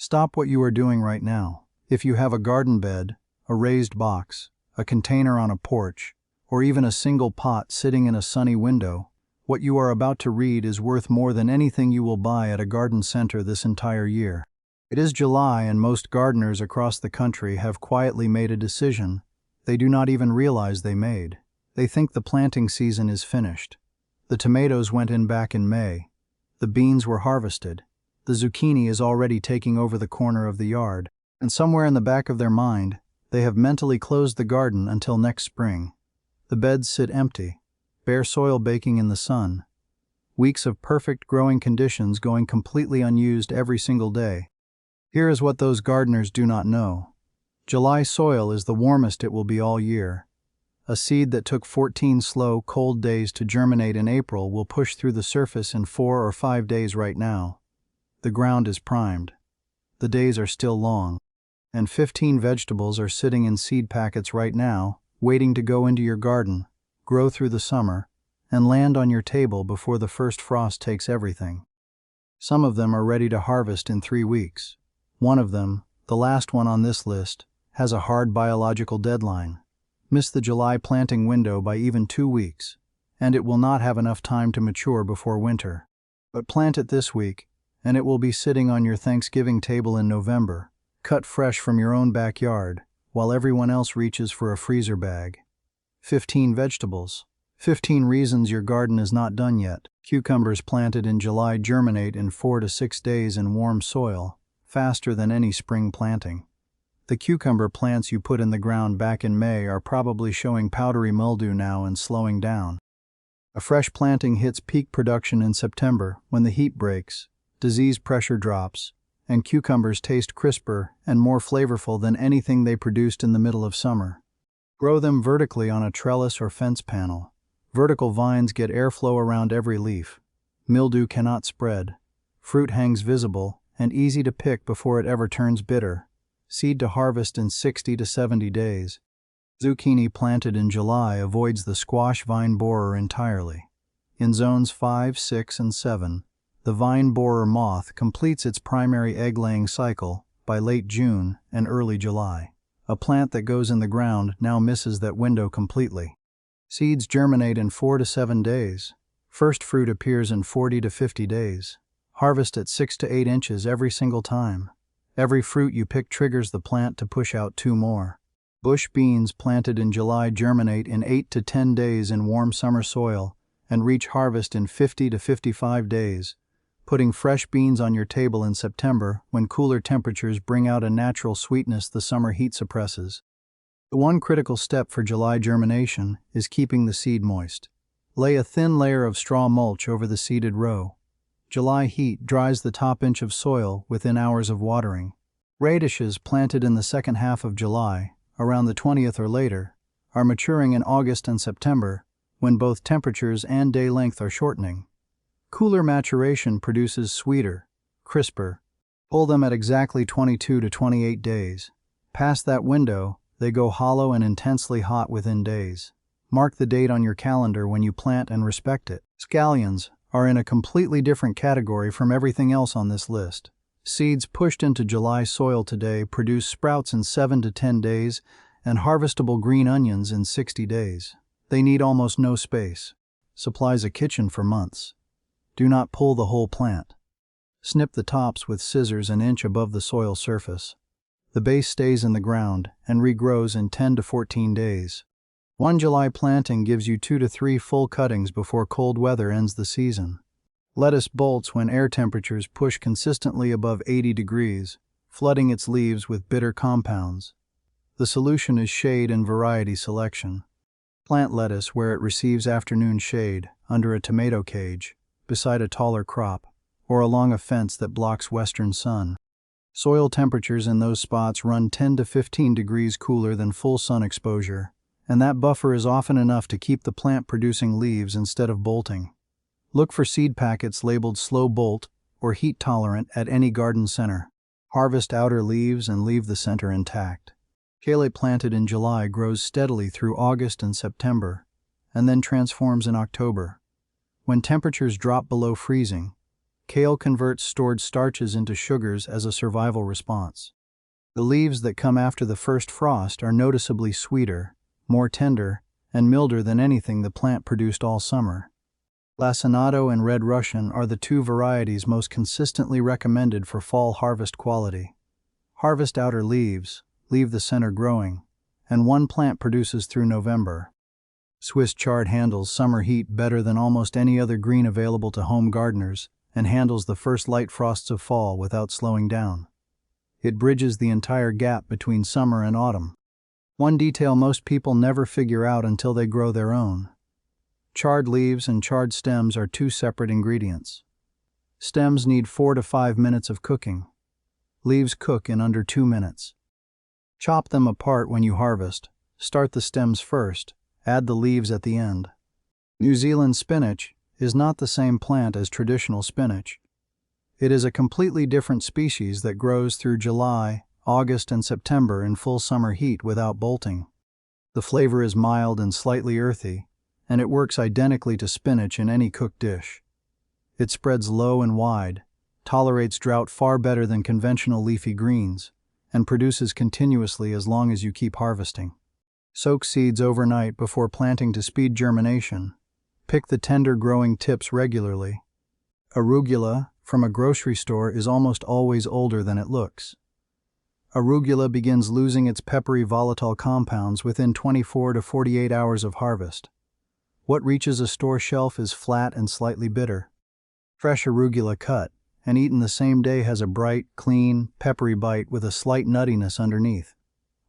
Stop what you are doing right now. If you have a garden bed, a raised box, a container on a porch, or even a single pot sitting in a sunny window, what you are about to read is worth more than anything you will buy at a garden center this entire year. It is July and most gardeners across the country have quietly made a decision they do not even realize they made. They think the planting season is finished. The tomatoes went in back in May. The beans were harvested. The zucchini is already taking over the corner of the yard. And somewhere in the back of their mind, they have mentally closed the garden until next spring. The beds sit empty, bare soil baking in the sun. Weeks of perfect growing conditions going completely unused every single day. Here is what those gardeners do not know. July soil is the warmest it will be all year. A seed that took 14 slow, cold days to germinate in April will push through the surface in 4 or 5 days right now. The ground is primed. The days are still long. And 15 vegetables are sitting in seed packets right now, waiting to go into your garden, grow through the summer, and land on your table before the first frost takes everything. Some of them are ready to harvest in 3 weeks. One of them, the last one on this list, has a hard biological deadline. Miss the July planting window by even 2 weeks, and it will not have enough time to mature before winter. But plant it this week, and it will be sitting on your Thanksgiving table in November, cut fresh from your own backyard, while everyone else reaches for a freezer bag. 15 vegetables. 15 reasons your garden is not done yet. Cucumbers planted in July germinate in 4 to 6 days in warm soil, faster than any spring planting. The cucumber plants you put in the ground back in May are probably showing powdery mildew now and slowing down. A fresh planting hits peak production in September when the heat breaks, disease pressure drops, and cucumbers taste crisper and more flavorful than anything they produced in the middle of summer. Grow them vertically on a trellis or fence panel. Vertical vines get airflow around every leaf. Mildew cannot spread. Fruit hangs visible and easy to pick before it ever turns bitter. Seed to harvest in 60 to 70 days. Zucchini planted in July avoids the squash vine borer entirely. In zones 5, 6, and 7, the vine borer moth completes its primary egg-laying cycle by late June and early July. A plant that goes in the ground now misses that window completely. Seeds germinate in 4 to 7 days. First fruit appears in 40 to 50 days. Harvest at 6 to 8 inches every single time. Every fruit you pick triggers the plant to push out 2 more. Bush beans planted in July germinate in 8 to 10 days in warm summer soil and reach harvest in 50 to 55 days, putting fresh beans on your table in September when cooler temperatures bring out a natural sweetness the summer heat suppresses. The one critical step for July germination is keeping the seed moist. Lay a thin layer of straw mulch over the seeded row. July heat dries the top inch of soil within hours of watering. Radishes planted in the second half of July, around the 20th or later, are maturing in August and September, when both temperatures and day length are shortening. Cooler maturation produces sweeter, crisper. Pull them at exactly 22 to 28 days. Past that window, they go hollow and intensely hot within days. Mark the date on your calendar when you plant and respect it. Scallions are in a completely different category from everything else on this list. Seeds pushed into July soil today produce sprouts in 7 to 10 days and harvestable green onions in 60 days. They need almost no space. Supplies a kitchen for months. Do not pull the whole plant. Snip the tops with scissors an inch above the soil surface. The base stays in the ground and regrows in 10 to 14 days. One July planting gives you 2 to 3 full cuttings before cold weather ends the season. Lettuce bolts when air temperatures push consistently above 80 degrees, flooding its leaves with bitter compounds. The solution is shade and variety selection. Plant lettuce where it receives afternoon shade, under a tomato cage, beside a taller crop, or along a fence that blocks western sun. Soil temperatures in those spots run 10 to 15 degrees cooler than full sun exposure, and that buffer is often enough to keep the plant producing leaves instead of bolting. Look for seed packets labeled slow bolt or heat tolerant at any garden center. Harvest outer leaves and leave the center intact. Kale planted in July grows steadily through August and September, and then transforms in October. When temperatures drop below freezing, Kale converts stored starches into sugars as a survival response. The leaves that come after the first frost are noticeably sweeter, more tender, and milder than anything the plant produced all summer. Lacinato and Red Russian are the two varieties most consistently recommended for fall harvest quality. Harvest outer leaves, leave the center growing, and one plant produces through November. Swiss chard handles summer heat better than almost any other green available to home gardeners and handles the first light frosts of fall without slowing down. It bridges the entire gap between summer and autumn. One detail most people never figure out until they grow their own. Charred leaves and charred stems are two separate ingredients. Stems need 4 to 5 minutes of cooking. Leaves cook in under 2 minutes. Chop them apart when you harvest. Start the stems first, add the leaves at the end. New Zealand spinach is not the same plant as traditional spinach. It is a completely different species that grows through July, August, and September in full summer heat without bolting. The flavor is mild and slightly earthy, and it works identically to spinach in any cooked dish. It spreads low and wide, tolerates drought far better than conventional leafy greens, and produces continuously as long as you keep harvesting. Soak seeds overnight before planting to speed germination. Pick the tender growing tips regularly. Arugula from a grocery store is almost always older than it looks. Arugula begins losing its peppery volatile compounds within 24 to 48 hours of harvest. What reaches a store shelf is flat and slightly bitter. Fresh arugula cut and eaten the same day has a bright, clean, peppery bite with a slight nuttiness underneath.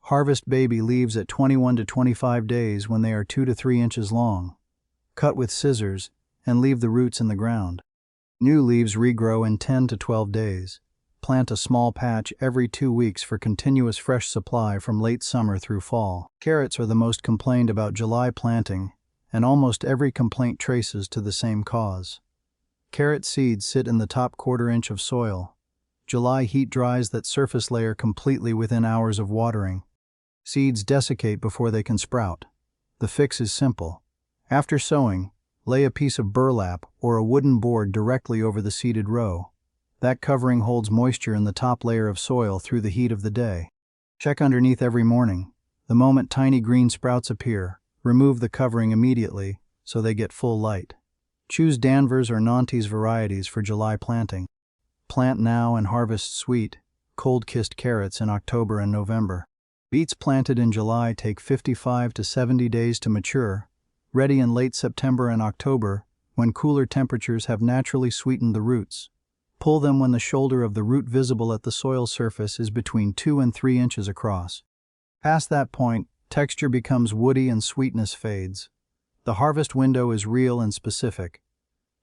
Harvest baby leaves at 21 to 25 days when they are 2 to 3 inches long. Cut with scissors and leave the roots in the ground. New leaves regrow in 10 to 12 days. Plant a small patch every 2 weeks for continuous fresh supply from late summer through fall. Carrots are the most complained about July planting, and almost every complaint traces to the same cause. Carrot seeds sit in the top quarter-inch of soil. July heat dries that surface layer completely within hours of watering. Seeds desiccate before they can sprout. The fix is simple. After sowing, lay a piece of burlap or a wooden board directly over the seeded row. That covering holds moisture in the top layer of soil through the heat of the day. Check underneath every morning. The moment tiny green sprouts appear, remove the covering immediately so they get full light. Choose Danvers or Nantes varieties for July planting. Plant now and harvest sweet, cold-kissed carrots in October and November. Beets planted in July take 55 to 70 days to mature, ready in late September and October when cooler temperatures have naturally sweetened the roots. Pull them when the shoulder of the root visible at the soil surface is between 2 and 3 inches across. Past that point, texture becomes woody and sweetness fades. The harvest window is real and specific.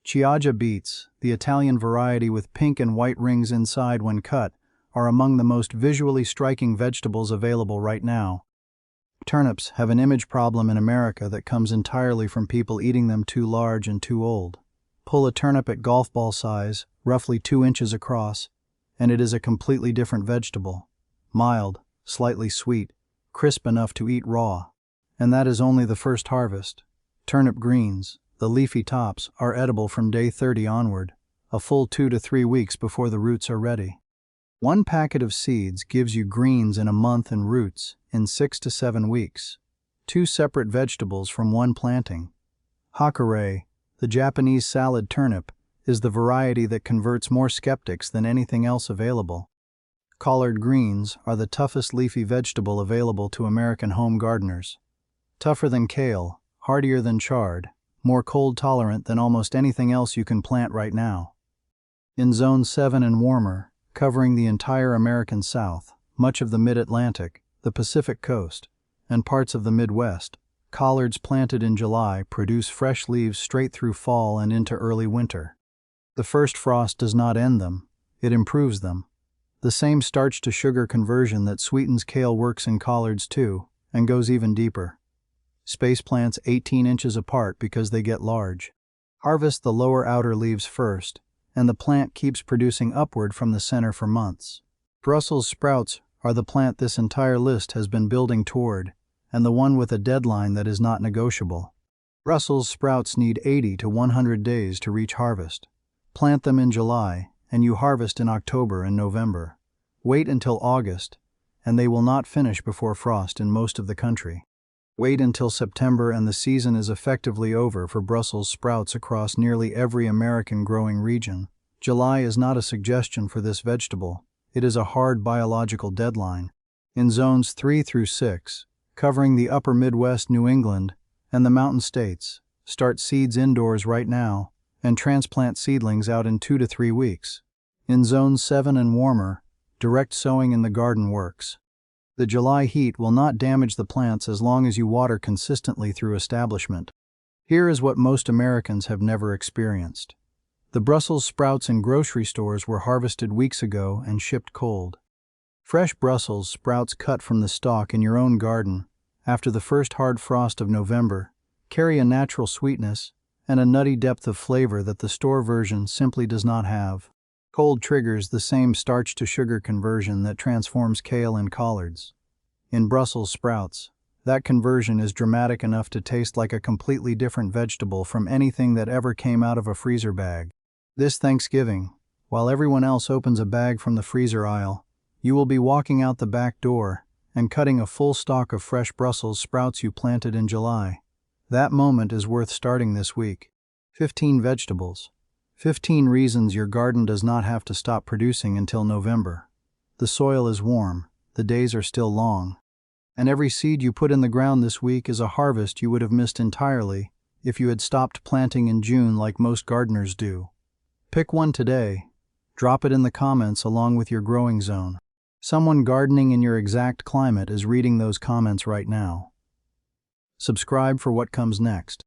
Chioggia beets, the Italian variety with pink and white rings inside when cut, are among the most visually striking vegetables available right now. Turnips have an image problem in America that comes entirely from people eating them too large and too old. Pull a turnip at golf ball size, roughly 2 inches across, and it is a completely different vegetable. Mild, slightly sweet, crisp enough to eat raw. And that is only the first harvest. Turnip greens, the leafy tops, are edible from day 30 onward, a full 2 to 3 weeks before the roots are ready. One packet of seeds gives you greens in a month and roots in 6 to 7 weeks. 2 separate vegetables from one planting. Hakare, the Japanese salad turnip, is the variety that converts more skeptics than anything else available. Collard greens are the toughest leafy vegetable available to American home gardeners. Tougher than kale, hardier than chard, more cold tolerant than almost anything else you can plant right now. In Zone 7 and warmer, covering the entire American South, much of the Mid-Atlantic, the Pacific Coast, and parts of the Midwest, collards planted in July produce fresh leaves straight through fall and into early winter. The first frost does not end them, it improves them. The same starch-to-sugar conversion that sweetens kale works in collards too, and goes even deeper. Space plants 18 inches apart because they get large. Harvest the lower outer leaves first, and the plant keeps producing upward from the center for months. Brussels sprouts are the plant this entire list has been building toward, and the one with a deadline that is not negotiable. Brussels sprouts need 80 to 100 days to reach harvest. Plant them in July, and you harvest in October and November. Wait until August, and they will not finish before frost in most of the country. Wait until September and the season is effectively over for Brussels sprouts across nearly every American growing region. July is not a suggestion for this vegetable. It is a hard biological deadline. In zones 3 through 6, covering the upper Midwest, New England, and the mountain states, start seeds indoors right now and transplant seedlings out in 2 to 3 weeks. In zones 7 and warmer, direct sowing in the garden works. The July heat will not damage the plants as long as you water consistently through establishment. Here is what most Americans have never experienced. The Brussels sprouts in grocery stores were harvested weeks ago and shipped cold. Fresh Brussels sprouts cut from the stalk in your own garden after the first hard frost of November carry a natural sweetness and a nutty depth of flavor that the store version simply does not have. Cold triggers the same starch-to-sugar conversion that transforms kale and collards. In Brussels sprouts, that conversion is dramatic enough to taste like a completely different vegetable from anything that ever came out of a freezer bag. This Thanksgiving, while everyone else opens a bag from the freezer aisle, you will be walking out the back door and cutting a full stalk of fresh Brussels sprouts you planted in July. That moment is worth starting this week. 15 vegetables. 15 reasons your garden does not have to stop producing until November. The soil is warm, the days are still long, and every seed you put in the ground this week is a harvest you would have missed entirely if you had stopped planting in June like most gardeners do. Pick one today. Drop it in the comments along with your growing zone. Someone gardening in your exact climate is reading those comments right now. Subscribe for what comes next.